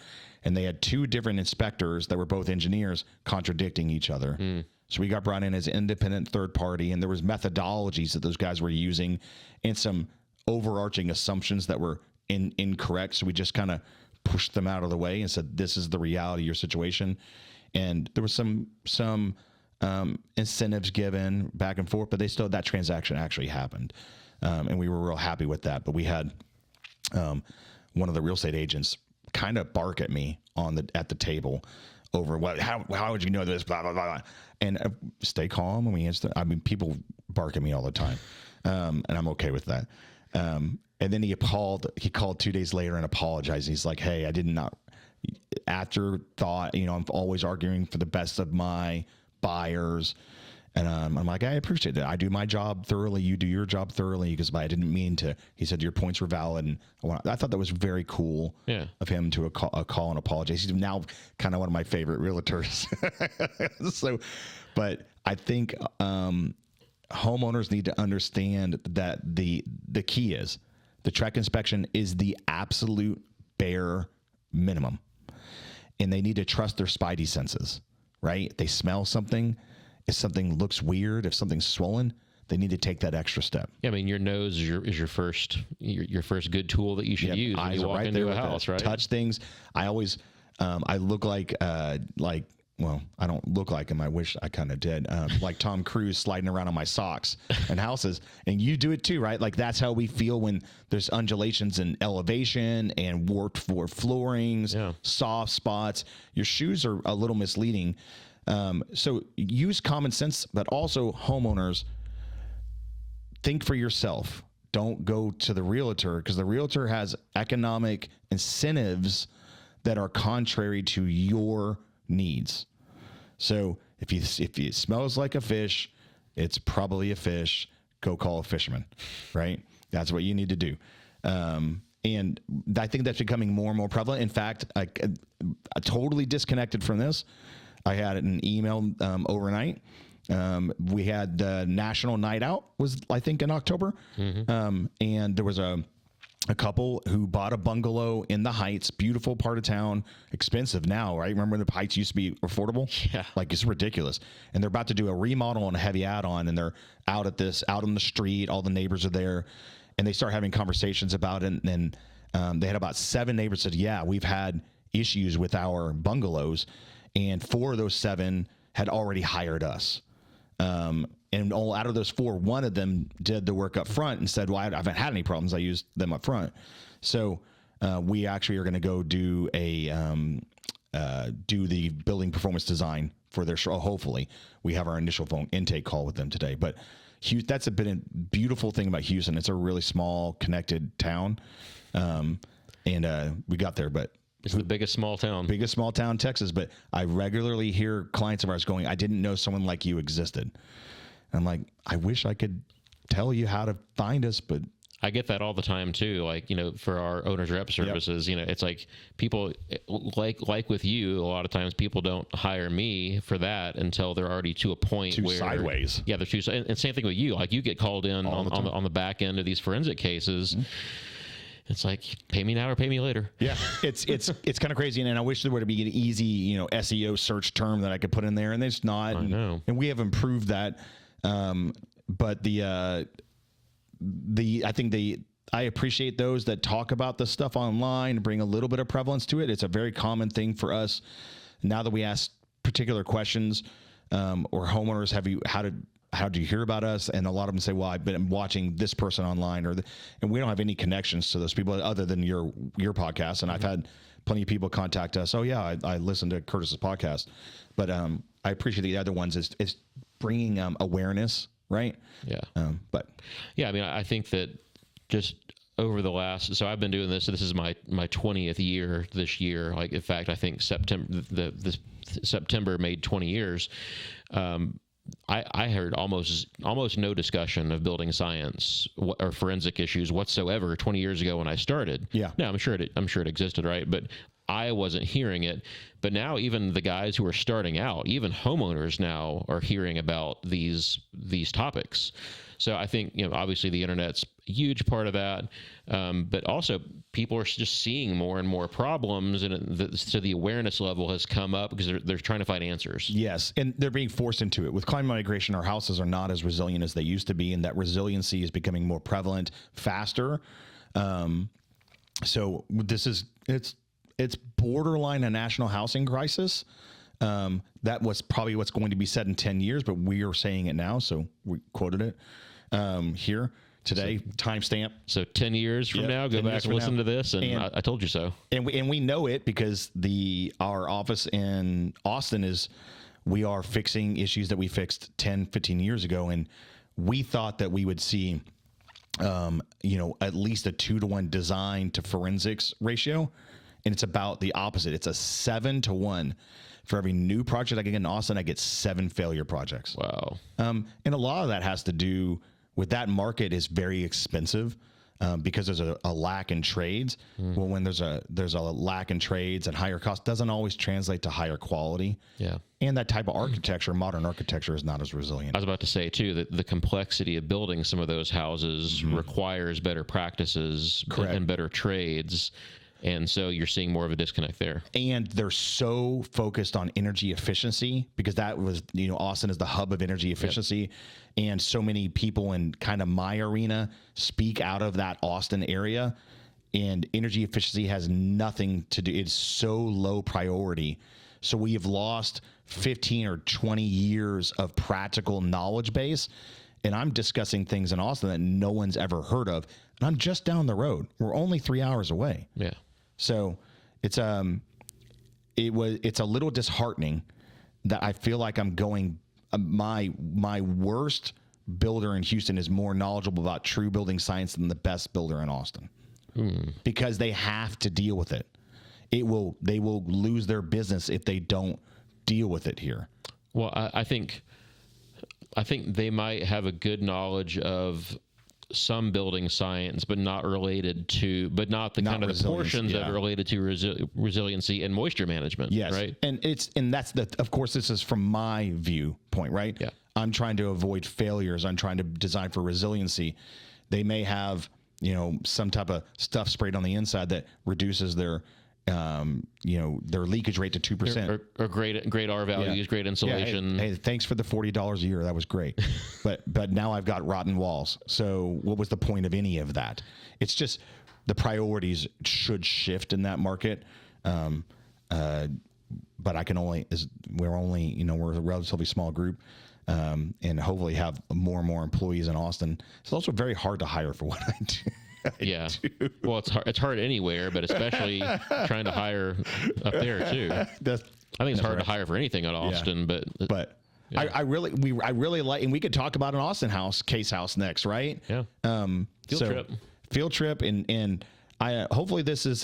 and they had two different inspectors that were both engineers contradicting each other. So we got brought in as an independent third party, and there was methodologies that those guys were using and some overarching assumptions that were incorrect. So we just kind of pushed them out of the way and said, this is the reality of your situation. And there was some incentives given back and forth, but that transaction actually happened. And we were real happy with that. But we had one of the real estate agents kind of bark at me at the table over how would you know this, blah, blah, blah. And stay calm when we answer. I mean, people bark at me all the time. And I'm okay with that. And then he called 2 days later and apologized. He's like, hey, I did not, afterthought, I'm always arguing for the best of my buyers. And I'm like, I appreciate that. I do my job thoroughly. You do your job thoroughly, because I didn't mean to. He said your points were valid, and I thought that was very cool of him to call and apologize. He's now kind of one of my favorite realtors. But I think homeowners need to understand that the key is the TREC inspection is the absolute bare minimum, and they need to trust their spidey senses. Right? They smell something. If something looks weird, if something's swollen, they need to take that extra step. Yeah, I mean, your nose is your first good tool that you should use when you walk into a house, right? Touch things. I always, I look like, well, I don't look like him. I wish I kind of did. Like Tom Cruise sliding around on my socks and houses. And you do it too, right? Like that's how we feel when there's undulations in elevation and warped floorings, soft spots. Your shoes are a little misleading. So use common sense, but also homeowners, think for yourself. Don't go to the realtor, because the realtor has economic incentives that are contrary to your needs. So if it smells like a fish, it's probably a fish. Go call a fisherman, right? That's what you need to do. And I think that's becoming more and more prevalent. In fact, I totally disconnected from this. I had an email overnight. We had the National Night Out was, I think, in October. And there was a couple who bought a bungalow in the Heights, beautiful part of town, expensive now, right? Remember when the Heights used to be affordable? Yeah. Like it's ridiculous. And they're about to do a remodel and a heavy add-on, and they're out on the street. All the neighbors are there, and they start having conversations about it. And they had about 7 neighbors said, yeah, we've had issues with our bungalows. And 4 of those 7 had already hired us. And out of those 4, one of them did the work up front and said, well, I haven't had any problems. I used them up front. So we actually are going to go do the building performance design for their show. Hopefully. We have our initial phone intake call with them today. But that's been a beautiful thing about Houston. It's a really small, connected town. And we got there, but it's the biggest small town in Texas. But I regularly hear clients of ours going, I didn't know someone like you existed. And I'm like, I wish I could tell you how to find us, but I get that all the time too. Like, for our owner's rep services, it's like people like with you, a lot of times people don't hire me for that until they're already to a point where sideways. Yeah. They're too, and same thing with you. Like you get called in on the back end of these forensic cases. Mm-hmm. It's like, pay me now or pay me later. Yeah, it's kind of crazy, and I wish there would be an easy, SEO search term that I could put in there, and there's not. I know. And we have improved that, but I appreciate those that talk about the stuff online and bring a little bit of prevalence to it. It's a very common thing for us now that we ask particular questions, or homeowners, how do you hear about us? And a lot of them say, well, I've been watching this person online, and we don't have any connections to those people other than your podcast. And I've had plenty of people contact us. Oh yeah, I listened to Curtis's podcast, but I appreciate the other ones is bringing awareness, right? Yeah. But yeah, I mean, I think that just over the last, so I've been doing this. So this is my 20th year this year. Like, in fact, I think September made 20 years. I heard almost no discussion of building science or forensic issues whatsoever 20 years ago when I started. Yeah. No, I'm sure it existed, right? But I wasn't hearing it. But now even the guys who are starting out, even homeowners now are hearing about these topics. So I think, obviously the internet's a huge part of that. But also people are just seeing more and more problems, and so the awareness level has come up because they're trying to find answers. Yes, and they're being forced into it. With climate migration, our houses are not as resilient as they used to be, and that resiliency is becoming more prevalent faster. So it's borderline a national housing crisis. That was probably what's going to be said in 10 years, but we are saying it now, so we quoted it here today. Timestamp. So 10 years from now, go back and listen to this, and I told you so. And we know it because our office in Austin we are fixing issues that we fixed 10, 15 years ago, and we thought that we would see at least a 2-to-1 design to forensics ratio. And it's about the opposite. It's a 7-to-1. For every new project I get in Austin, I get 7 failure projects. Wow. And a lot of that has to do with that market is very expensive because there's a lack in trades. Well, when there's a lack in trades and higher cost, doesn't always translate to higher quality. Yeah. And that type of architecture, modern architecture, is not as resilient. I was about to say, too, that the complexity of building some of those houses requires better practices and better trades. And so you're seeing more of a disconnect there. And they're so focused on energy efficiency because that was, Austin is the hub of energy efficiency. Yep. And so many people in kind of my arena speak out of that Austin area. And energy efficiency has nothing to do. It's so low priority. So we have lost 15 or 20 years of practical knowledge base. And I'm discussing things in Austin that no one's ever heard of. And I'm just down the road. We're only 3 hours away. Yeah. So it's a little disheartening that I feel like I'm going. My worst builder in Houston is more knowledgeable about true building science than the best builder in Austin, because they have to deal with it. They will lose their business if they don't deal with it here. Well, I think they might have a good knowledge of some building science, but not the kind of the portions that are related to resiliency and moisture management. Yes. Right. And that's of course, this is from my viewpoint, right? Yeah. I'm trying to avoid failures. I'm trying to design for resiliency. They may have, some type of stuff sprayed on the inside that reduces their leakage rate to 2%. Or great R values, great insulation. Hey, thanks for the $40 a year. That was great. but now I've got rotten walls. So what was the point of any of that? It's just the priorities should shift in that market. But we're a relatively small group. And hopefully have more and more employees in Austin. It's also very hard to hire for what I do. Yeah. Well, it's hard anywhere, but especially trying to hire up there too. I think it's hard to hire for anything in Austin, but yeah. I really like, and we could talk about an Austin case house next, right? Yeah. Field trip. And I hopefully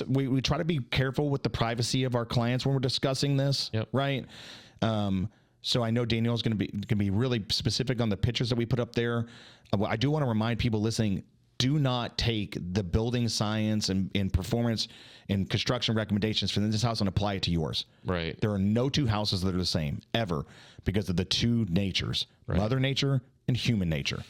we try to be careful with the privacy of our clients when we're discussing this. Yep. Right. So I know Danielle's going to be really specific on the pictures that we put up there. I do want to remind people listening, do not take the building science and performance and construction recommendations for this house and apply it to yours. Right. There are no two houses that are the same ever because of the two natures, right. Mother nature and human nature.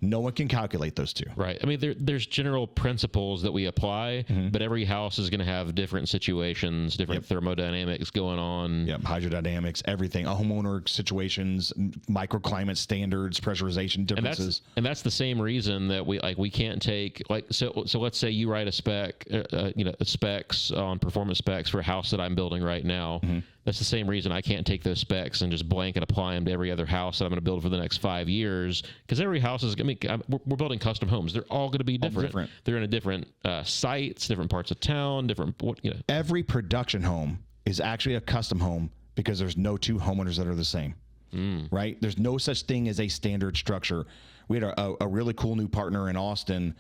No one can calculate those two. Right. I mean, there's general principles that we apply, but every house is going to have different situations, different thermodynamics going on. Yep. Hydrodynamics, everything. Homeowner situations, microclimate standards, pressurization differences. And that's the same reason that we can't take so let's say you write a spec, specs on performance specs for a house that I'm building right now. Mm-hmm. That's the same reason I can't take those specs and just blanket apply them to every other house that I'm going to build for the next 5 years. Because every house is, we're building custom homes. They're all going to be different. They're in a different sites, different parts of town, Every production home is actually a custom home because there's no two homeowners that are the same. Right? There's no such thing as a standard structure. We had a really cool new partner in Austin,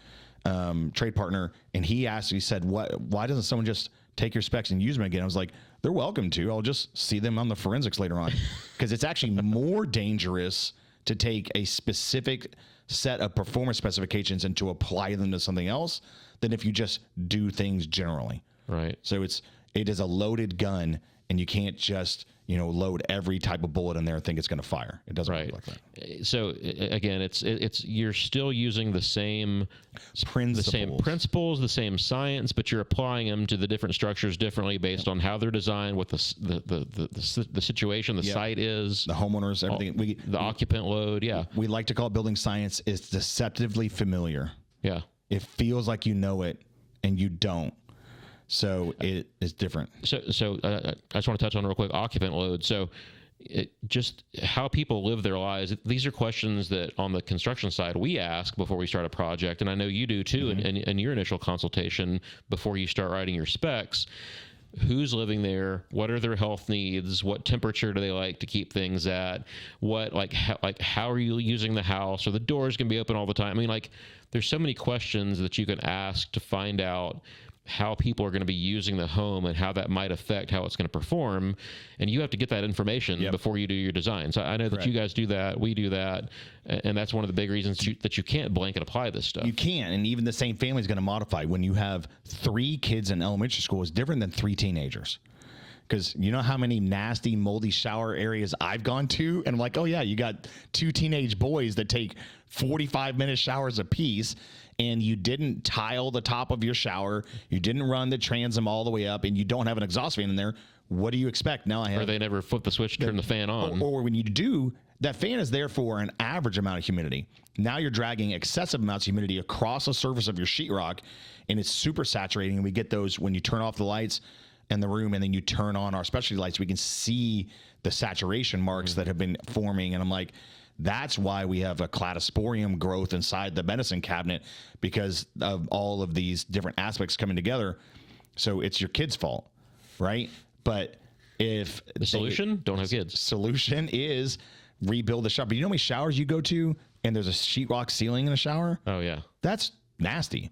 trade partner, and he said, why doesn't someone just take your specs and use them again? I was like, they're welcome to. I'll just see them on the forensics later on, because it's actually more dangerous to take a specific set of performance specifications and to apply them to something else than if you just do things generally. Right. So it is a loaded gun, and you can't just load every type of bullet in there and think it's going to fire. It doesn't work like that. So again, it's you're still using the same principles, the same science, but you're applying them to the different structures differently based on how they're designed, what the situation, the site is, the homeowners, everything. The occupant load. Yeah, we like to call it building science. It's deceptively familiar. Yeah, it feels like you know it, and you don't. So it is different. So I just want to touch on real quick occupant load. So just how people live their lives. These are questions that on the construction side we ask before we start a project, and I know you do too. In your initial consultation before you start writing your specs. Who's living there? What are their health needs? What temperature do they like to keep things at? How are you using the house? Are the doors going to be open all the time? I mean, there's so many questions that you can ask to find out how people are going to be using the home and how that might affect how it's going to perform. And you have to get that information before you do your design. So I know that you guys do that. We do that. And that's one of the big reasons that you can't blanket apply this stuff. You can't. And even the same family is going to modify. When you have 3 kids in elementary school, it's different than 3 teenagers. Because you know how many nasty, moldy shower areas I've gone to? And I'm like, oh, yeah, you got 2 teenage boys that take 45-minute showers apiece, and you didn't tile the top of your shower, you didn't run the transom all the way up, and you don't have an exhaust fan in there. What do you expect? Now or they never flip the switch to turn the fan on. Or when you do, that fan is there for an average amount of humidity. Now you're dragging excessive amounts of humidity across the surface of your sheetrock, and it's super saturating. And we get those when you turn off the lights in the room and then you turn on our specialty lights, we can see the saturation marks that have been forming. And I'm like, that's why we have a cladosporium growth inside the medicine cabinet, because of all of these different aspects coming together. So it's your kid's fault, right? But if the solution, don't have kids. Solution is rebuild the shower. But you know how many showers you go to and there's a sheetrock ceiling in the shower? Oh yeah, that's nasty.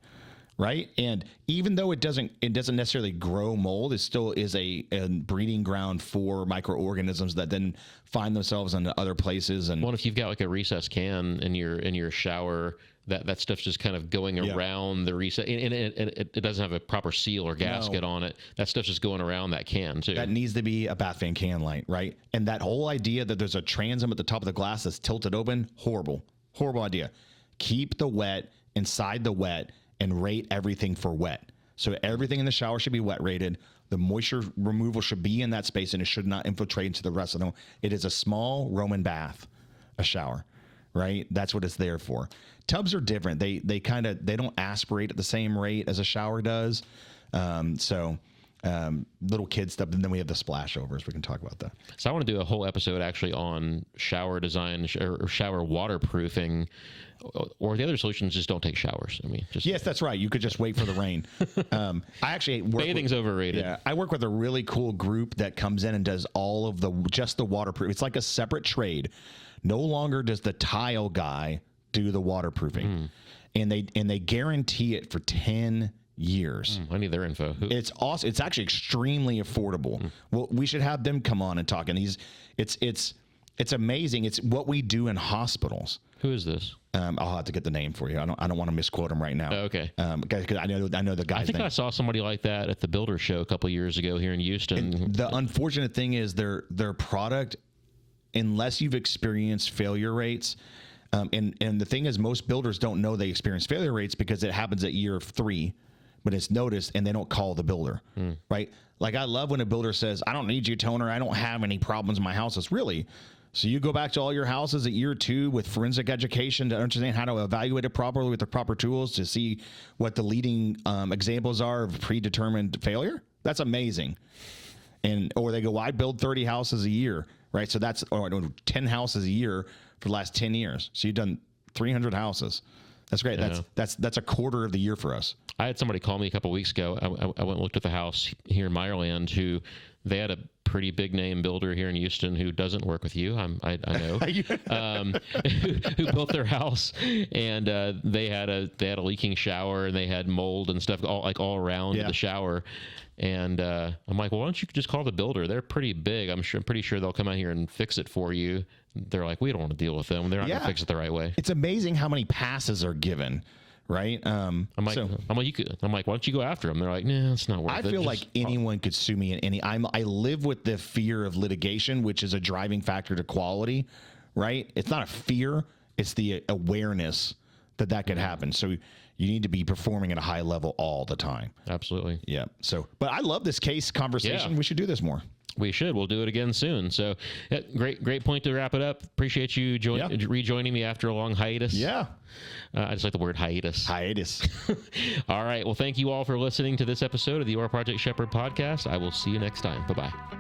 Right. And even though it doesn't necessarily grow mold, it still is a breeding ground for microorganisms that then find themselves in other places. And if you've got like a recessed can in your shower, that stuff's just kind of going around the recess, and it doesn't have a proper seal or gasket on it. That stuff's just going around that can too. That needs to be a bath fan can light, right? And that whole idea that there's a transom at the top of the glass that's tilted open, horrible idea. Keep the wet inside the wet and rate everything for wet. So everything in the shower should be wet rated. The moisture removal should be in that space, and it should not infiltrate into the rest of them. It is a small Roman bath, a shower, right? That's what it's there for. Tubs are different. They don't aspirate at the same rate as a shower does. Little kid stuff, and then we have the splashovers. We can talk about that. So I want to do a whole episode actually on shower design or shower waterproofing, or the other solutions just don't take showers. I mean, yes, that's right. You could just wait for the rain. I actually bathing's overrated. Yeah, I work with a really cool group that comes in and does all of just the waterproof. It's like a separate trade. No longer does the tile guy do the waterproofing, and they guarantee it for 10 years. I need their info. It's awesome. It's actually extremely affordable. Well, we should have them come on and talk. And it's amazing. It's what we do in hospitals. Who is this? I'll have to get the name for you. I don't want to misquote him right now. Oh, okay. Because I know the guy's I think name. I saw somebody like that at the Builder Show a couple of years ago here in Houston. And the unfortunate thing is their product, unless you've experienced failure rates, and the thing is most builders don't know they experience failure rates because it happens at year 3. But it's noticed, and they don't call the builder, right? Like, I love when a builder says, I don't need you, Toner. I don't have any problems in my houses. Really? So you go back to all your houses at year 2 with forensic education to understand how to evaluate it properly with the proper tools to see what the leading examples are of predetermined failure? That's amazing. Or they go, well, I build 30 houses a year, right? So that's 10 houses a year for the last 10 years. So you've done 300 houses. That's great. Yeah. That's a quarter of the year for us. I had somebody call me a couple of weeks ago. I went and looked at the house here in Meyerland. They had a pretty big name builder here in Houston who doesn't work with you. I know. Who built their house, and they had a leaking shower, and they had mold and stuff all around the shower. And I'm like, well, why don't you just call the builder? They're pretty big. I'm pretty sure they'll come out here and fix it for you. They're like, we don't want to deal with them. They're not going to fix it the right way. It's amazing how many passes are given, right? I'm like, why don't you go after them? They're like, nah, it's not worth it. I feel like anyone could sue me in any. I live with the fear of litigation, which is a driving factor to quality, right? It's not a fear; it's the awareness that could happen. So you need to be performing at a high level all the time. Absolutely. Yeah. So, but I love this case conversation. Yeah. We should do this more. We should. We'll do it again soon. So, yeah, great point to wrap it up. Appreciate you rejoining me after a long hiatus. Yeah. I just like the word hiatus. Hiatus. All right. Well, thank you all for listening to this episode of the Or Project Shepherd podcast. I will see you next time. Bye-bye.